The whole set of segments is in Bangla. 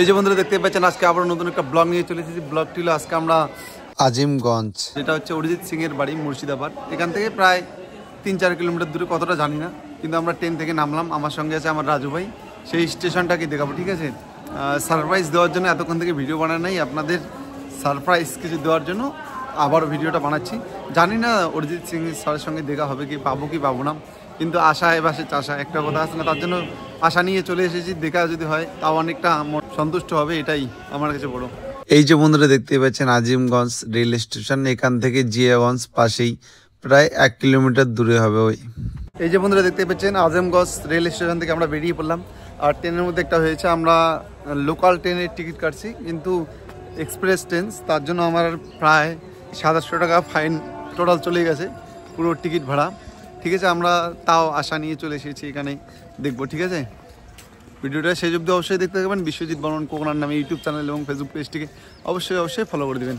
এই যে বন্ধুরা দেখতে পাচ্ছেন আজকে আবার নতুন একটা ব্লগ নিয়ে চলে এসেছি। ব্লগটি হলো আজকে আমরা আজিমগঞ্জ, যেটা হচ্ছে অরিজিৎ সিং এর বাড়ি মুর্শিদাবাদ। এখান থেকে প্রায় 3-4 কিলোমিটার দূরে, কতটা জানি না, কিন্তু আমরা ট্রেন থেকে নামলাম। আমার সঙ্গে আছে আমার রাজু ভাই। সেই স্টেশনটাকে দেখাবো, ঠিক আছে? সারপ্রাইজ দেওয়ার জন্য এতক্ষণ থেকে ভিডিও বানানো নাই, আপনাদের সারপ্রাইজ কিছু দেওয়ার জন্য আবারও ভিডিওটা বানাচ্ছি। জানি না অরিজিৎ সিং স্যারের সঙ্গে দেখা হবে কি পাবো না, কিন্তু আশা এবাসে চাষা একটা কথা আছে না, তার জন্য আশা নিয়ে চলে এসেছি। দেখা যদি হয় তাও অনেকটা সন্তুষ্ট হবে, এটাই আমার কাছে বড়। এই যে বন্ধুরা দেখতে পাচ্ছেন আজিমগঞ্জ রেল স্টেশন, এখান থেকে জিয়াগঞ্জ পাশেই প্রায় 1 কিলোমিটার দূরে হবে ওই। এই যে বন্ধুরা দেখতে পাচ্ছেন আজিমগঞ্জ রেল স্টেশন থেকে আমরা বেরিয়ে পড়লাম। আর ট্রেনের মধ্যে একটা হয়েছে, আমরা লোকাল ট্রেনের টিকিট কাটছি কিন্তু এক্সপ্রেস ট্রেন, তার জন্য আমার প্রায় 700 টাকা ফাইন টোটাল চলে গেছে পুরো টিকিট ভাড়া। ঠিক আছে, আমরা তাও আশা নিয়ে চলে এসেছি, এখানে দেখবো। ঠিক আছে, ভিডিওটা শেষ অবধি অবশ্যই দেখতে থাকবেন। বিশ্বজিৎ বর্মন কোকনার নামে ইউটিউব চ্যানেল এবং ফেসবুক পেজটিকে অবশ্যই ফলো করে দেবেন।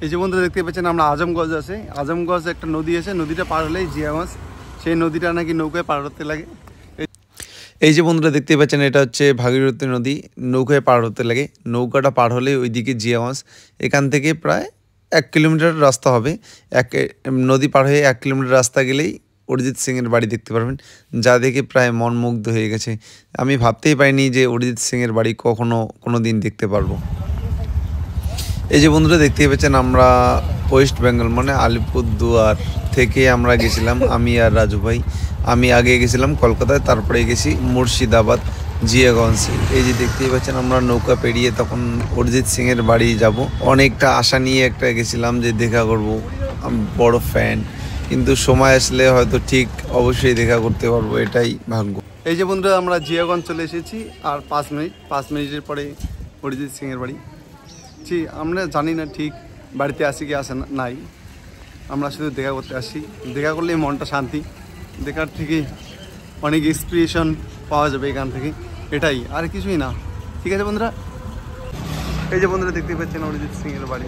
এই যে বন্ধুরা দেখতে পাচ্ছেন আমরা আজমগঞ্জ আছে। আজমগঞ্জ একটা নদী আছে, নদীটা পার হলেই জিয়াগঞ্জ। সেই নদীটা নাকি নৌকায় পার হতে লাগে। এই যে বন্ধুরা দেখতে পাচ্ছেন এটা হচ্ছে ভাগীরথী নদী, নৌকায় পার হতে লাগে। নৌকাটা পার হলে ওইদিকে জিয়াগঞ্জ। এখান থেকে প্রায় 1 কিলোমিটার রাস্তা হবে। নদী পার হয়ে 1 কিলোমিটার রাস্তা গেলেই অরিজিৎ সিংয়ের বাড়ি দেখতে পারবেন, যা দেখে প্রায় মন মুগ্ধ হয়ে গেছে। আমি ভাবতেই পারিনি যে অরিজিৎ সিংয়ের বাড়ি কোনো দিন দেখতে পারবো। এই যে বন্ধুরা দেখতে পাচ্ছেন আমরা ওয়েস্ট বেঙ্গল মানে আলিপুরদুয়ার থেকে আমরা গেছিলাম, আমি আর রাজু ভাই। আমি আগে গেছিলাম কলকাতায়, তারপরে গেছি মুর্শিদাবাদ জিয়াগঞ্জ। এই যে দেখতেই পাচ্ছেন আমরা নৌকা পেরিয়ে তখন অরিজিৎ সিংয়ের বাড়ি যাব। অনেকটা আশা নিয়ে একটা গেছিলাম যে দেখা করব, আমি বড় ফ্যান, কিন্তু সময় আসলে হয়তো ঠিক অবশ্যই দেখা করতে পারবো, এটাই ভাগ্য। এই যে বন্ধুরা আমরা জিয়াগঞ্জ চলে এসেছি, আর 5 মিনিটের পরে অরিজিৎ সিংয়ের বাড়ি। আমরা জানি না ঠিক বাড়িতে আসি কি আসে নাই, আমরা শুধু দেখা করতে আসি। দেখা করলেই মনটা শান্তি, দেখার থেকে অনেক ইন্সপিরেশন পাওয়া যাবে এখান থেকে, এটাই, আর কিছুই না। ঠিক আছে বন্ধুরা, এই যে বন্ধুরা দেখতে পাচ্ছেন অরিজিৎ সিংয়ের বাড়ি।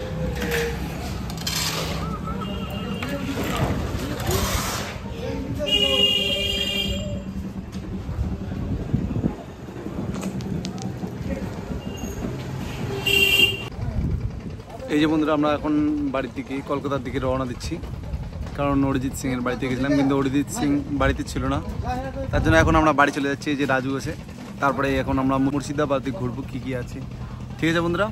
এই যে বন্ধুরা আমরা এখন বাড়ির দিকে, কলকাতার দিকে রওনা দিচ্ছি, কারণ অরিজিৎ সিংয়ের বাড়িতে গেছিলাম কিন্তু অরিজিৎ সিং বাড়িতে ছিল না, তার জন্য এখন আমরা বাড়ি চলে যাচ্ছি। এই যে রাজু আছে, তারপরে এখন আমরা মুর্শিদাবাদে ঘুরবো কি আছে। ঠিক আছে বন্ধুরা।